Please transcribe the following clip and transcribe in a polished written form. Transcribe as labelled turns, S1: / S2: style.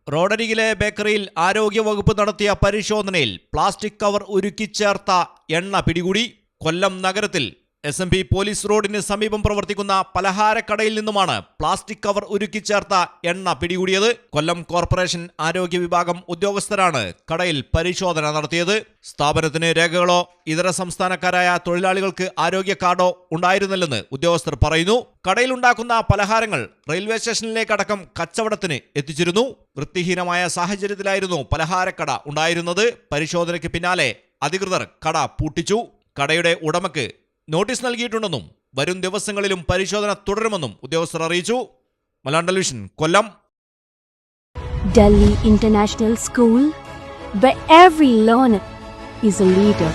S1: റോഡരികിലെ ബേക്കറിയിൽ ആരോഗ്യവകുപ്പ് നടത്തിയ പരിശോധനയിൽ പ്ലാസ്റ്റിക് കവർ ഉരുക്കി ചേർത്ത എണ്ണ പിടികൂടി. കൊല്ലം നഗരത്തിൽ SMB പോലീസ് റോഡിന് സമീപം പ്രവർത്തിക്കുന്ന പലഹാരക്കടയിൽ നിന്നുമാണ് പ്ലാസ്റ്റിക് കവർ ഉരുക്കി ചേർത്ത എണ്ണ പിടികൂടിയത്. കൊല്ലം കോർപ്പറേഷൻ ആരോഗ്യ വിഭാഗം ഉദ്യോഗസ്ഥരാണ് കടയിൽ പരിശോധന നടത്തിയത്. സ്ഥാപനത്തിന് രേഖകളോ ഇതര സംസ്ഥാനക്കാരായ തൊഴിലാളികൾക്ക് ആരോഗ്യ കാർഡോ ഉണ്ടായിരുന്നില്ലെന്ന് ഉദ്യോഗസ്ഥർ പറയുന്നു. കടയിലുണ്ടാക്കുന്ന പലഹാരങ്ങൾ റെയിൽവേ സ്റ്റേഷനിലേക്കടക്കം കച്ചവടത്തിന് എത്തിച്ചിരുന്നു. വൃത്തിഹീനമായ സാഹചര്യത്തിലായിരുന്നു പലഹാരക്കട ഉണ്ടായിരുന്നത്. പരിശോധനയ്ക്ക് പിന്നാലെ അധികൃതർ കട പൂട്ടിച്ചു. കടയുടെ ഉടമയ്ക്ക് നോട്ടീസ് നൽകിയിട്ടുണ്ടെന്നും വരും ദിവസങ്ങളിലും പരിശോധന തുടരുമെന്നും ഉദ്യോഗസ്ഥർ അറിയിച്ചു. Malayalam television, Kollam.
S2: Delhi International School, where every learner is a leader.